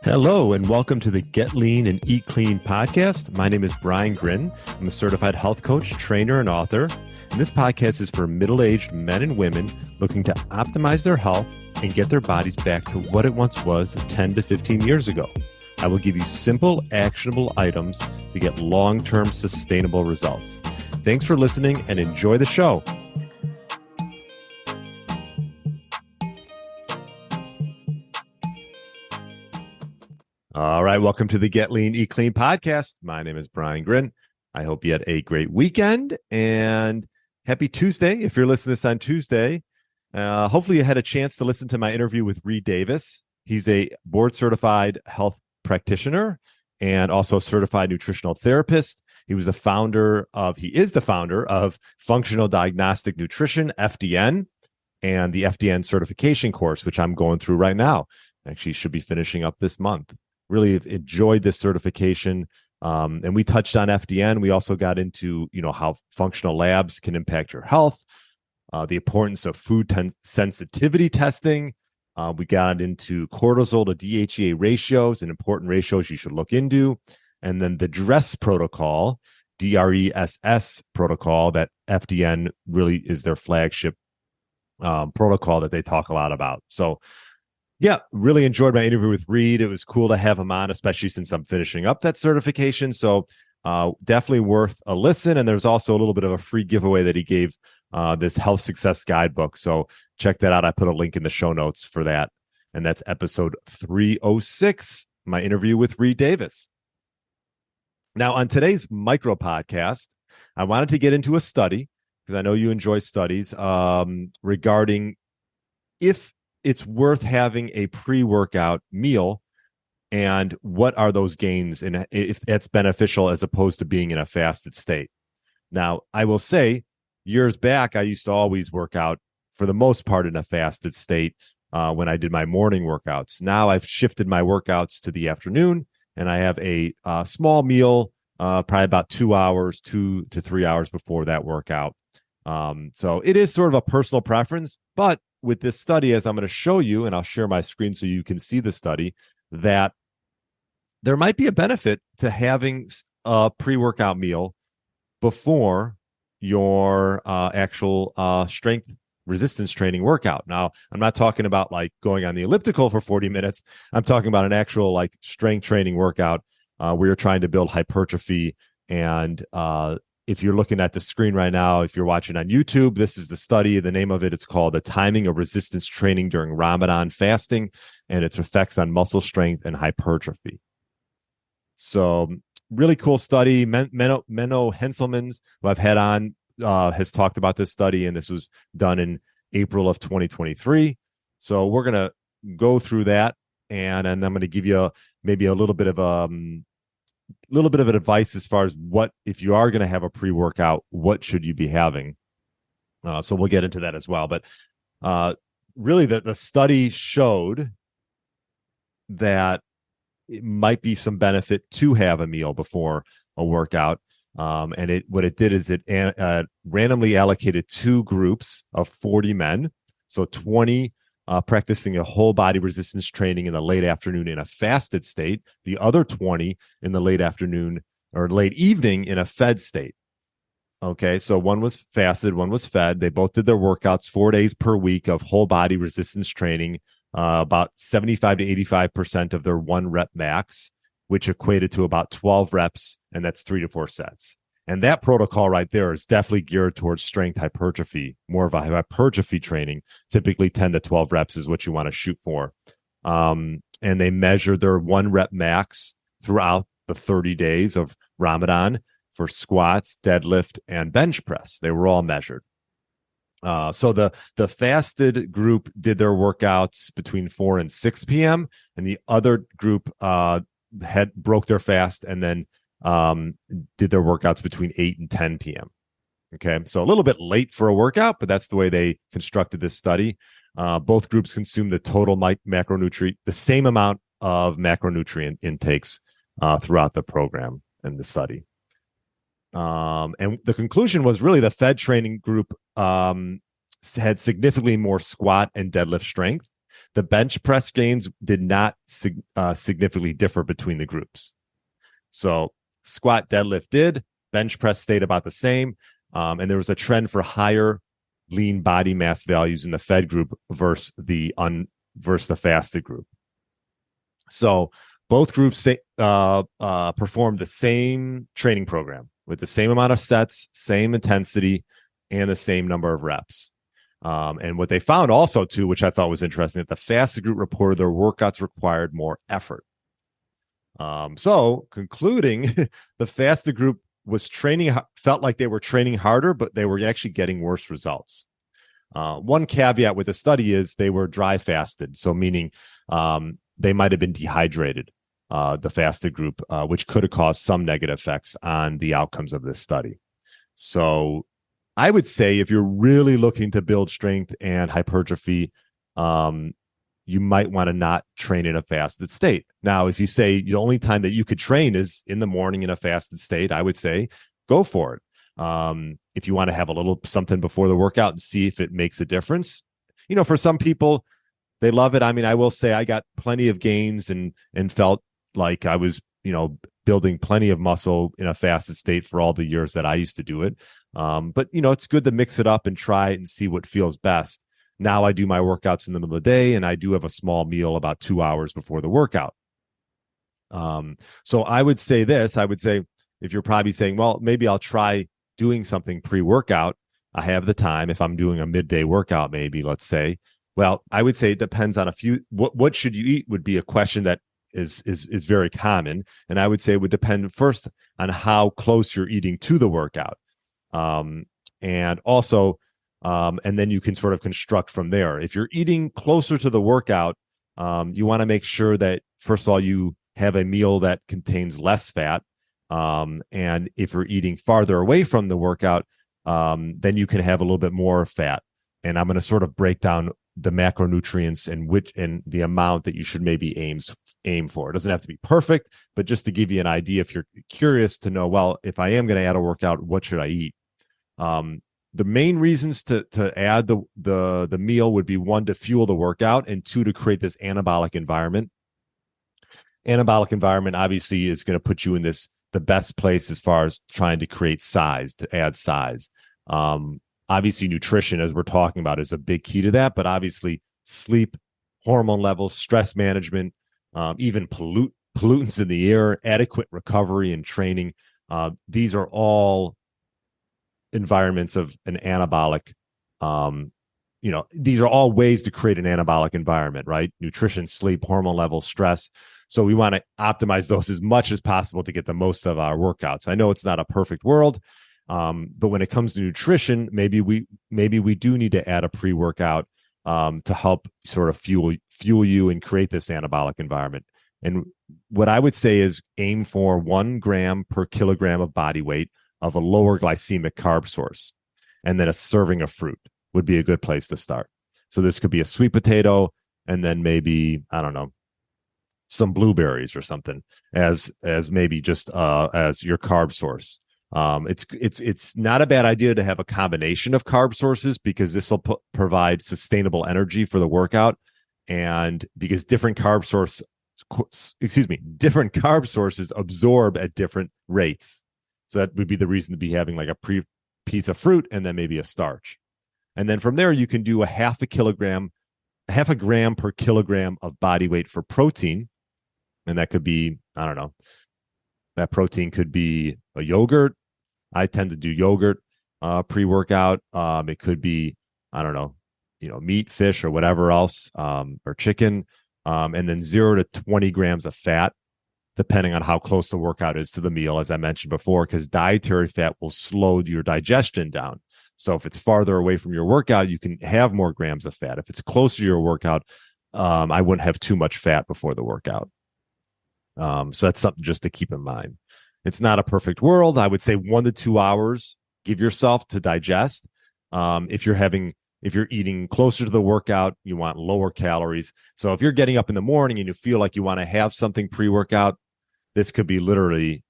Hello, and welcome to the Get Lean and Eat Clean podcast. My name is Brian Grin. I'm a certified health coach, trainer, and author. And this podcast is for middle-aged men and women looking to optimize their health and get their bodies back to what it once was 10 to 15 years ago. I will give you simple, actionable items to get long-term sustainable results. Thanks for listening and enjoy the show. All right, welcome to the Get Lean, Eat Clean podcast. My name is Brian Grin. I hope you had a great weekend and happy Tuesday. If you're listening to this on Tuesday, hopefully you had a chance to listen to my interview with Reed Davis. He's a board-certified health practitioner and also a certified nutritional therapist. He is the founder of Functional Diagnostic Nutrition, FDN, and the FDN certification course, which I'm going through right now. Actually, should be finishing up this month. Really enjoyed this certification. And we touched on FDN. We also got into, how functional labs can impact your health, the importance of food sensitivity testing. We got into cortisol to DHEA ratios and important ratios you should look into. And then the DRESS protocol, DRESS protocol, that FDN really is their flagship protocol that they talk a lot about. So, yeah, really enjoyed my interview with Reed. It was cool to have him on, especially since I'm finishing up that certification. So definitely worth a listen. And there's also a little bit of a free giveaway that he gave, this Health Success Guidebook. So check that out. I put a link in the show notes for that. And that's episode 306, my interview with Reed Davis. Now, on today's micro podcast, I wanted to get into a study, because I know you enjoy studies, regarding if it's worth having a pre-workout meal and what are those gains and if that's beneficial as opposed to being in a fasted state. Now, I will say years back, I used to always work out for the most part in a fasted state when I did my morning workouts. Now I've shifted my workouts to the afternoon and I have a small meal, probably about 2 to 3 hours before that workout. So it is sort of a personal preference, but with this study, as I'm going to show you, and I'll share my screen so you can see the study, that there might be a benefit to having a pre-workout meal before your actual strength resistance training workout. Now, I'm not talking about like going on the elliptical for 40 minutes. I'm talking about an actual like strength training workout where you're trying to build hypertrophy. And if you're looking at the screen right now, if you're watching on YouTube, this is the study. The name of it, it's called The Timing of Resistance Training During Ramadan Fasting and Its Effects on Muscle Strength and Hypertrophy. So really cool study. Menno Henselmans, who I've had on, has talked about this study, and this was done in April of 2023. So we're going to go through that, and I'm going to give you maybe a little bit of advice as far as what, if you are going to have a pre-workout, what should you be having? So we'll get into that as well. But really, the study showed that it might be some benefit to have a meal before a workout. And what it did is it randomly allocated two groups of 40 men. So 20 practicing a whole body resistance training in the late afternoon in a fasted state, the other 20 in the late afternoon or late evening in a fed state. Okay, so one was fasted, one was fed. They both did their workouts 4 days per week of whole body resistance training, about 75 to 85% of their 1 rep max, which equated to about 12 reps, and that's 3 to 4 sets. And that protocol right there is definitely geared towards strength hypertrophy, more of a hypertrophy training. Typically 10 to 12 reps is what you want to shoot for. And they measured their 1 rep max throughout the 30 days of Ramadan for squats, deadlift, and bench press. They were all measured. So the fasted group did their workouts between 4 and 6 p.m. and the other group broke their fast and then did their workouts between 8 and 10 p.m. Okay, so a little bit late for a workout, but that's the way they constructed this study. Both groups consumed the total macronutrient, the same amount of macronutrient intakes throughout the program and the study. And the conclusion was really the fed training group had significantly more squat and deadlift strength. the bench press gains did not significantly differ between the groups. So squat, deadlift did, bench press stayed about the same. And there was a trend for higher lean body mass values in the fed group versus the fasted group. So both groups performed the same training program with the same amount of sets, same intensity, and the same number of reps. And what they found also, too, which I thought was interesting, that the fasted group reported their workouts required more effort. So concluding, the fasted group felt like they were training harder, but they were actually getting worse results. One caveat with the study is they were dry fasted. So meaning they might have been dehydrated, the fasted group, which could have caused some negative effects on the outcomes of this study. So I would say if you're really looking to build strength and hypertrophy, you might want to not train in a fasted state. Now, if you say the only time that you could train is in the morning in a fasted state, I would say go for it. If you want to have a little something before the workout and see if it makes a difference. For some people, they love it. I mean, I will say I got plenty of gains and felt like I was, building plenty of muscle in a fasted state for all the years that I used to do it. But it's good to mix it up and try it and see what feels best. Now I do my workouts in the middle of the day, and I do have a small meal about 2 hours before the workout. So I would say this, if you're probably saying, well, maybe I'll try doing something pre-workout. I have the time. If I'm doing a midday workout, maybe, let's say, well, I would say it depends on what should you eat would be a question that is very common. And I would say it would depend first on how close you're eating to the workout. And also, and then you can sort of construct from there. If you're eating closer to the workout, you want to make sure that, first of all, you have a meal that contains less fat. And if you're eating farther away from the workout, then you can have a little bit more fat. And I'm going to sort of break down the macronutrients and the amount that you should maybe aim for. It doesn't have to be perfect, but just to give you an idea, if you're curious to know, well, if I am going to add a workout, what should I eat? The main reasons to add the meal would be, one, to fuel the workout, and two, to create this anabolic environment. Anabolic environment obviously is going to put you in the best place as far as trying to create size, to add size. Obviously, nutrition, as we're talking about, is a big key to that, but obviously sleep, hormone levels, stress management, even pollutants in the air, adequate recovery and training. These are all environments of an anabolic, these are all ways to create an anabolic environment, right? Nutrition, sleep, hormone levels, stress. So we want to optimize those as much as possible to get the most of our workouts. I know it's not a perfect world, but when it comes to nutrition, maybe we do need to add a pre-workout to help sort of fuel you and create this anabolic environment. And what I would say is aim for 1 gram per kilogram of body weight of a lower glycemic carb source, and then a serving of fruit would be a good place to start. So this could be a sweet potato, and then maybe, I don't know, some blueberries or something as maybe just as your carb source. It's not a bad idea to have a combination of carb sources, because this will provide sustainable energy for the workout, and because different carb sources absorb at different rates. So that would be the reason to be having like a piece of fruit and then maybe a starch. And then from there, you can do a half a gram per kilogram of body weight for protein. And that could be, I don't know, that protein could be a yogurt. I tend to do yogurt pre-workout. It could be, I don't know, meat, fish, or whatever else, or chicken. And then 0 to 20 grams of fat, depending on how close the workout is to the meal, as I mentioned before, because dietary fat will slow your digestion down. So if it's farther away from your workout, you can have more grams of fat. If it's closer to your workout, I wouldn't have too much fat before the workout. So that's something just to keep in mind. It's not a perfect world. I would say 1 to 2 hours, give yourself to digest. If you're eating closer to the workout, you want lower calories. So if you're getting up in the morning and you feel like you want to have something pre-workout, this could be literally,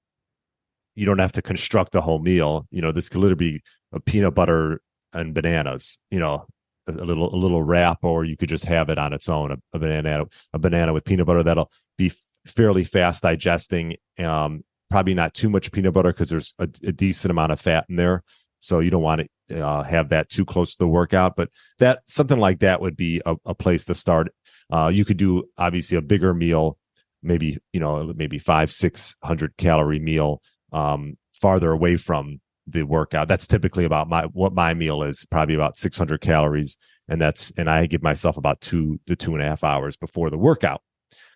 you don't have to construct a whole meal. This could literally be a peanut butter and bananas, little wrap, or you could just have it on its own, a banana with peanut butter that'll be fairly fast digesting. Probably not too much peanut butter because there's a decent amount of fat in there, so you don't want to have that too close to the workout. But that something like that would be a place to start. You could do obviously a bigger meal, maybe 500-600 calorie meal, farther away from the workout. That's typically about what my meal is, probably about 600 calories, and I give myself about 2 to 2.5 hours before the workout.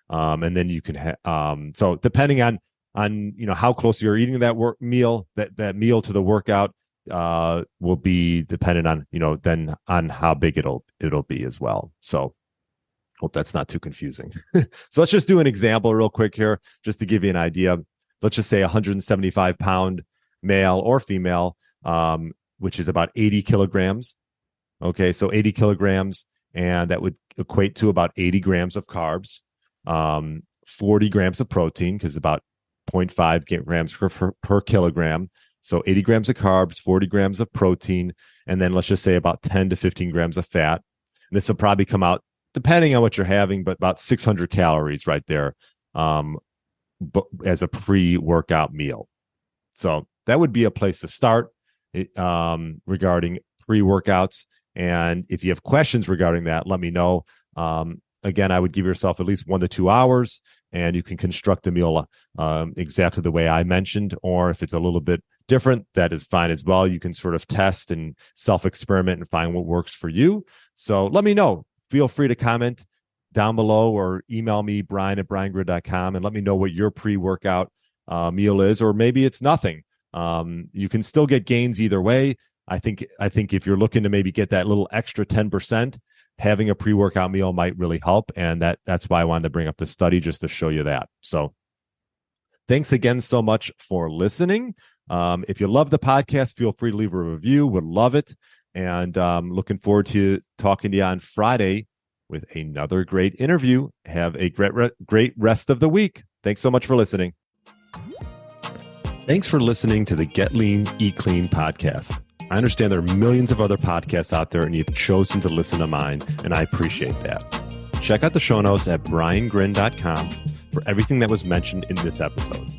And then you can so depending on how close you're eating that meal, that meal to the workout will be dependent on then on how big it'll be as well. So hope that's not too confusing. So let's just do an example real quick here, just to give you an idea. Let's just say 175-pound male or female, which is about 80 kilograms. Okay, so 80 kilograms, and that would equate to about 80 grams of carbs, 40 grams of protein, because about 0.5 grams per kilogram. So 80 grams of carbs, 40 grams of protein, and then let's just say about 10 to 15 grams of fat. And this will probably come out, depending on what you're having, but about 600 calories right there, as a pre-workout meal. So that would be a place to start regarding pre-workouts. And if you have questions regarding that, let me know. Again, I would give yourself at least 1 to 2 hours, and you can construct a meal exactly the way I mentioned. Or if it's a little bit different, that is fine as well. You can sort of test and self-experiment and find what works for you. So let me know. Feel free to comment down below or email me, brian@briangrid.com, and let me know what your pre-workout meal is, or maybe it's nothing. You can still get gains either way. I think if you're looking to maybe get that little extra 10%, having a pre-workout meal might really help. And that's why I wanted to bring up the study, just to show you that. So thanks again so much for listening. If you love the podcast, feel free to leave a review. Would love it. And looking forward to talking to you on Friday with another great interview. Have a great rest of the week. Thanks so much for listening. Thanks for listening to the Get Lean, Eat Clean podcast. I understand there are millions of other podcasts out there, and you've chosen to listen to mine, and I appreciate that. Check out the show notes at briangrin.com for everything that was mentioned in this episode.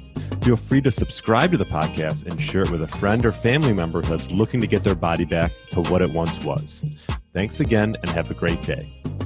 Feel free to subscribe to the podcast and share it with a friend or family member that's looking to get their body back to what it once was. Thanks again, and have a great day.